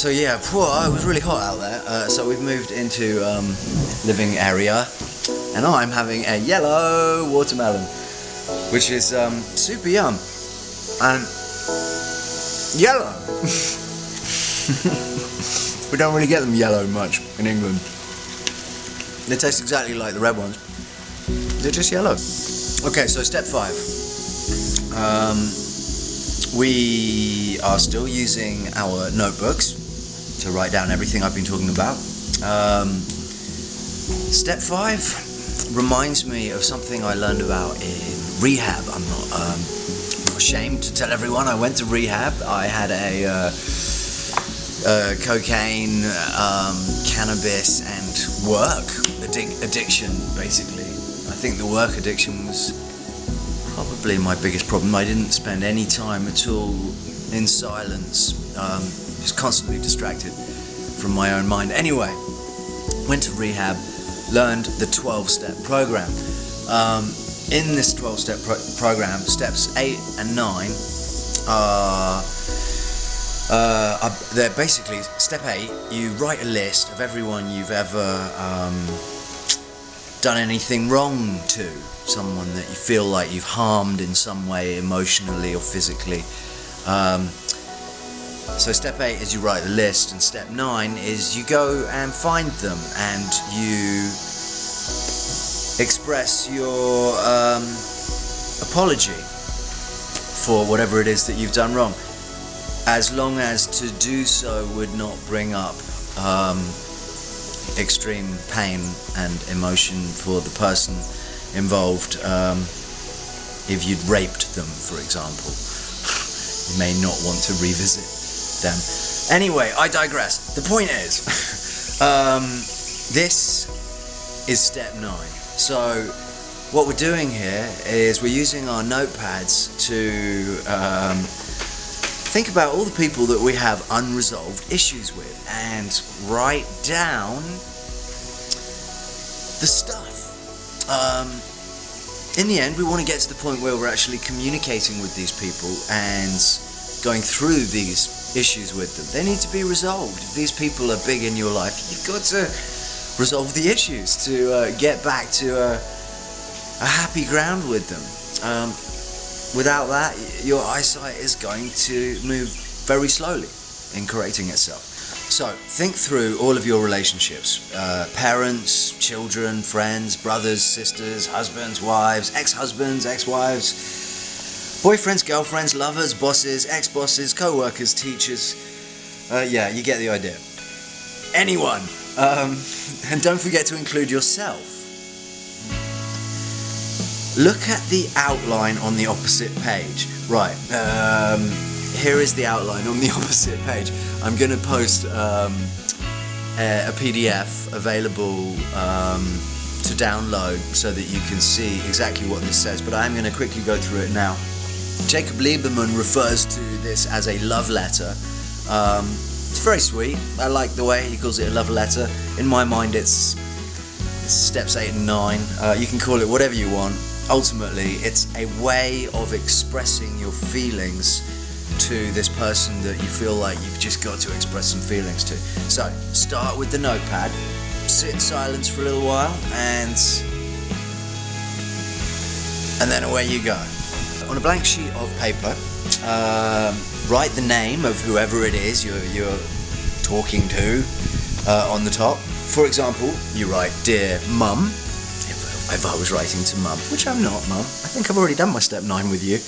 So yeah, it was really hot out there. So we've moved into living area, and I'm having a yellow watermelon, which is super yum and yellow. We don't really get them yellow much in England. They taste exactly like the red ones. They're just yellow. Okay, so step 5. We are still using our notebooks to write down everything I've been talking about. Step 5 reminds me of something I learned about in rehab. I'm not ashamed to tell everyone I went to rehab. I had a cocaine, cannabis, and work addiction, basically. I think the work addiction was probably my biggest problem. I didn't spend any time at all in silence, just constantly distracted from my own mind. Anyway, went to rehab, learned the 12-step program. In this 12-step program, steps 8 and 9 they're basically, step 8, you write a list of everyone you've ever done anything wrong to, someone that you feel like you've harmed in some way, emotionally or physically. So step 8 is you write the list, and step 9 is you go and find them and you express your apology for whatever it is that you've done wrong, as long as to do so would not bring up extreme pain and emotion for the person involved. If you'd raped them, for example, you may not want to revisit them. Anyway, I digress. The point is, this is step 9. So what we're doing here is we're using our notepads to think about all the people that we have unresolved issues with and write down the stuff. In the end, we want to get to the point where we're actually communicating with these people and going through these issues with them. They need to be resolved. If these people are big in your life, you've got to resolve the issues to get back to a happy ground with them. Without that, your eyesight is going to move very slowly in correcting itself. So think through all of your relationships, parents, children, friends, brothers, sisters, husbands, wives, ex-husbands, ex-wives, boyfriends, girlfriends, lovers, bosses, ex-bosses, co-workers, teachers. Yeah, you get the idea. Anyone. And don't forget to include yourself. Look at the outline on the opposite page. Right, here is the outline on the opposite page. I'm going to post a PDF available to download so that you can see exactly what this says, but I'm going to quickly go through it now. Jacob Lieberman refers to this as a love letter. It's very sweet. I like the way he calls it a love letter. In my mind, it's steps 8 and 9. You can call it whatever you want. Ultimately, it's a way of expressing your feelings to this person that you feel like you've just got to express some feelings to. So, start with the notepad, sit in silence for a little while, and then away you go. On a blank sheet of paper, write the name of whoever it is you're talking to on the top. For example, you write, "Dear Mum," if I was writing to Mum, which I'm not, Mum. I think I've already done my step 9 with you.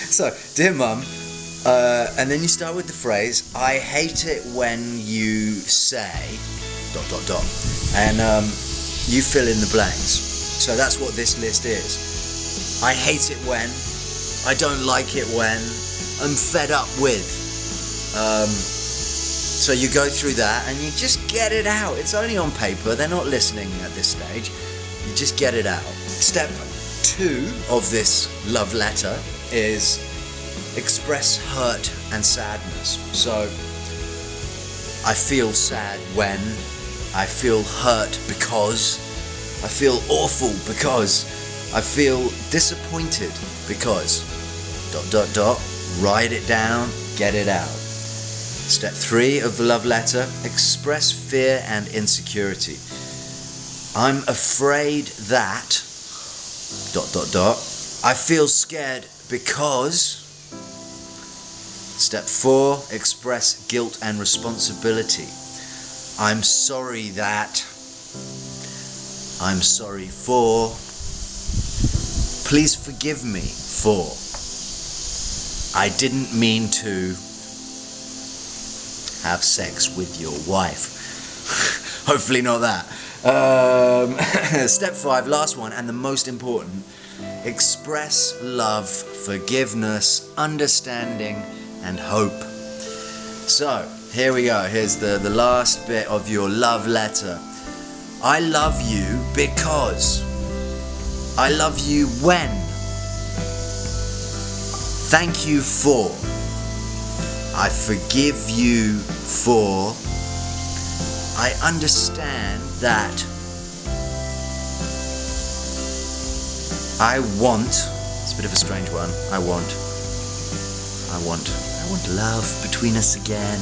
So, "Dear Mum," and then you start with the phrase, "I hate it when you say ... and you fill in the blanks. So that's what this list is. I hate it when, I don't like it when, I'm fed up with. So you go through that and you just get it out. It's only on paper, they're not listening at this stage. You just get it out. Step 2 of this love letter is express hurt and sadness. So I feel sad when, I feel hurt because, I feel awful because, I feel disappointed because, ... Write it down, get it out. Step 3 of the love letter, express fear and insecurity. I'm afraid that... ... I feel scared because... Step 4, express guilt and responsibility. I'm sorry that... I'm sorry for... Please forgive me for... I didn't mean to... have sex with your wife. Hopefully not that. Step 5, last one, and the most important. Express love, forgiveness, understanding, and hope. So, here we go. Here's the last bit of your love letter. I love you because... I love you when... Thank you for... I forgive you for... I understand that... I want... It's a bit of a strange one. I want love between us again.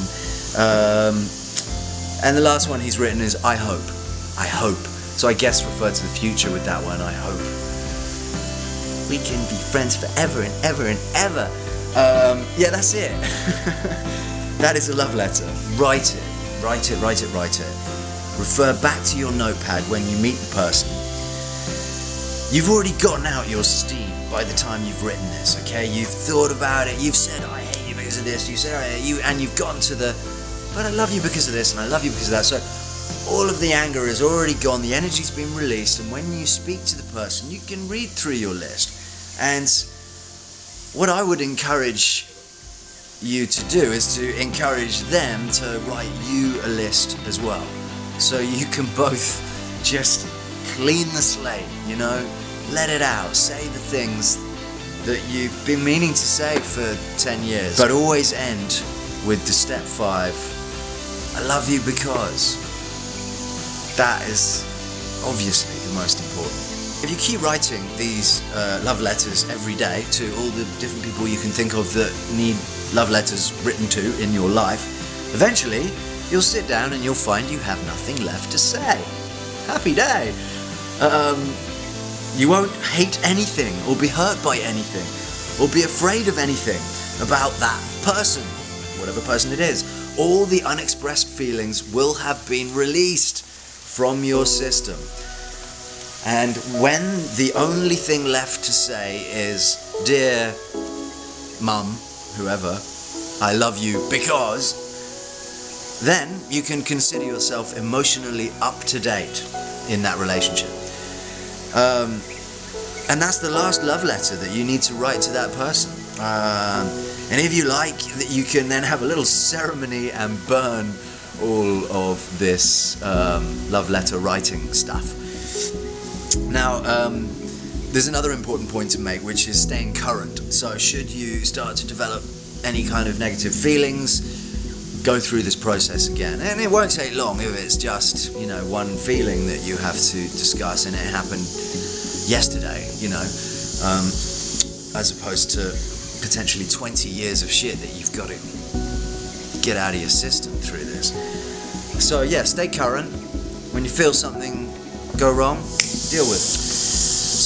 And the last one he's written is I hope. I hope. So I guess refer to the future with that one. I hope we can be friends forever and ever and ever. Yeah, that's it. That is a love letter. Write it. Refer back to your notepad when you meet the person. You've already gotten out your steam by the time you've written this, okay? You've thought about it, you've said, I hate you because of this, you said, I hate you, and you've gotten to the, but I love you because of this, and I love you because of that. So all of the anger is already gone, the energy's been released, and when you speak to the person, you can read through your list. And what I would encourage you to do is to encourage them to write you a list as well. So you can both just clean the slate, you know, let it out, say the things that you've been meaning to say for 10 years, but always end with the step 5, I love you because. That is obviously the most important. If you keep writing these love letters every day to all the different people you can think of that need love letters written to in your life, eventually you'll sit down and you'll find you have nothing left to say. Happy day! You won't hate anything or be hurt by anything or be afraid of anything about that person, whatever person it is. All the unexpressed feelings will have been released from your system. And when the only thing left to say is, dear mum, whoever, I love you because, then you can consider yourself emotionally up to date in that relationship. And that's the last love letter that you need to write to that person. And if you like, you can then have a little ceremony and burn all of this love letter writing stuff. Now, there's another important point to make, which is staying current. So should you start to develop any kind of negative feelings, go through this process again. And it won't take long if it's just, you know, one feeling that you have to discuss and it happened yesterday, you know, as opposed to potentially 20 years of shit that you've got to get out of your system through this. So yeah, stay current. When you feel something go wrong, deal with it.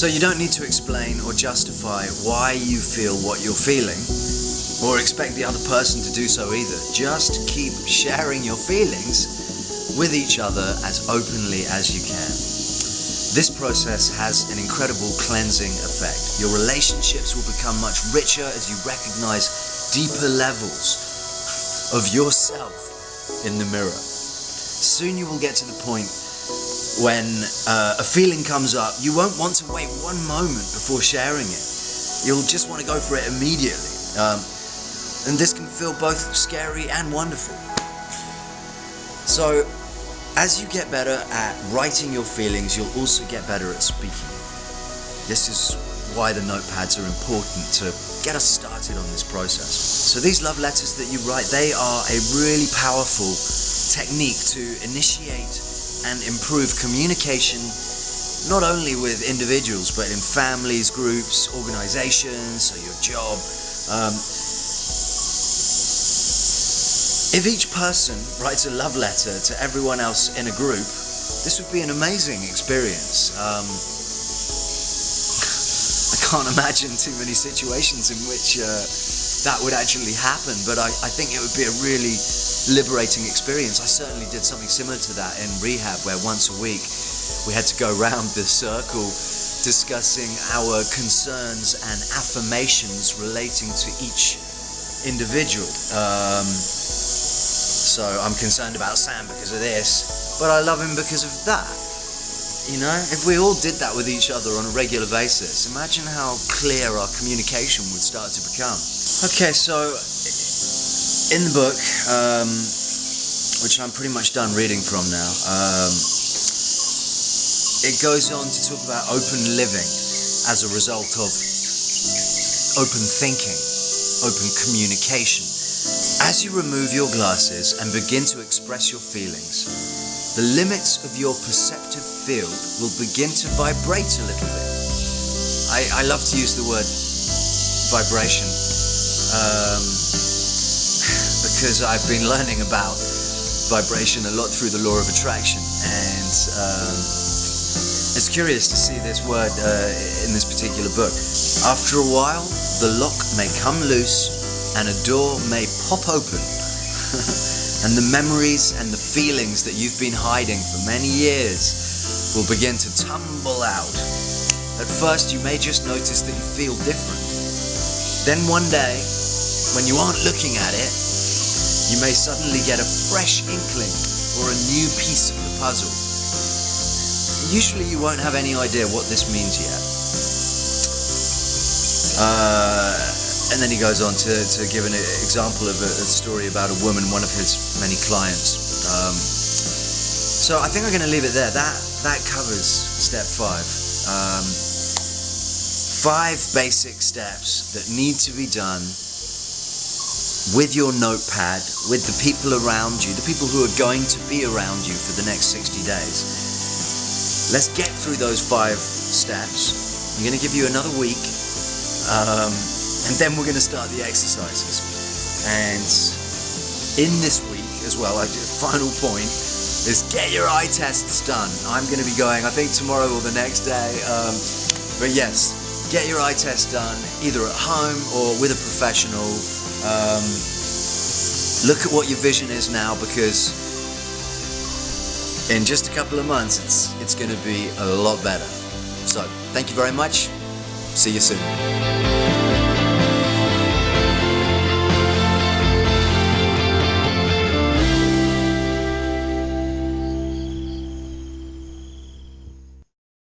So you don't need to explain or justify why you feel what you're feeling, or expect the other person to do so either. Just keep sharing your feelings with each other as openly as you can. This process has an incredible cleansing effect. Your relationships will become much richer as you recognize deeper levels of yourself in the mirror. Soon you will get to the point when a feeling comes up, you won't want to wait one moment before sharing it. You'll just want to go for it immediately. And this can feel both scary and wonderful. So, as you get better at writing your feelings, you'll also get better at speaking. This is why the notepads are important to get us started on this process. So these love letters that you write, they are a really powerful technique to initiate and improve communication, not only with individuals, but in families, groups, organizations, so your job. If each person writes a love letter to everyone else in a group, this would be an amazing experience. I can't imagine too many situations in which that would actually happen, but I think it would be a really liberating experience. I certainly did something similar to that in rehab, where once a week we had to go round the circle discussing our concerns and affirmations relating to each individual. So I'm concerned about Sam because of this, but I love him because of that. You know, if we all did that with each other on a regular basis, imagine how clear our communication would start to become. Okay, so in the book, which I'm pretty much done reading from now, it goes on to talk about open living as a result of open thinking, open communication. As you remove your glasses and begin to express your feelings, the limits of your perceptive field will begin to vibrate a little bit. I love to use the word vibration because I've been learning about vibration a lot through the law of attraction, and it's curious to see this word in this particular book. After a while, the lock may come loose and a door may pop open and the memories and the feelings that you've been hiding for many years will begin to tumble out. At first you may just notice that you feel different. Then one day, when you aren't looking at it, you may suddenly get a fresh inkling or a new piece of the puzzle. Usually you won't have any idea what this means yet. And then he goes on to give an example of a story about a woman, one of his many clients. So I think I'm going to leave it there. That covers step 5. 5 basic steps that need to be done with your notepad, with the people around you, the people who are going to be around you for the next 60 days. Let's get through those 5 steps. I'm going to give you another week. And then we're going to start the exercises. And in this week as well, final point is get your eye tests done. I'm going to be going, I think tomorrow or the next day. But yes, get your eye test done either at home or with a professional. Look at what your vision is now, because in just a couple of months it's going to be a lot better. So thank you very much. See you soon.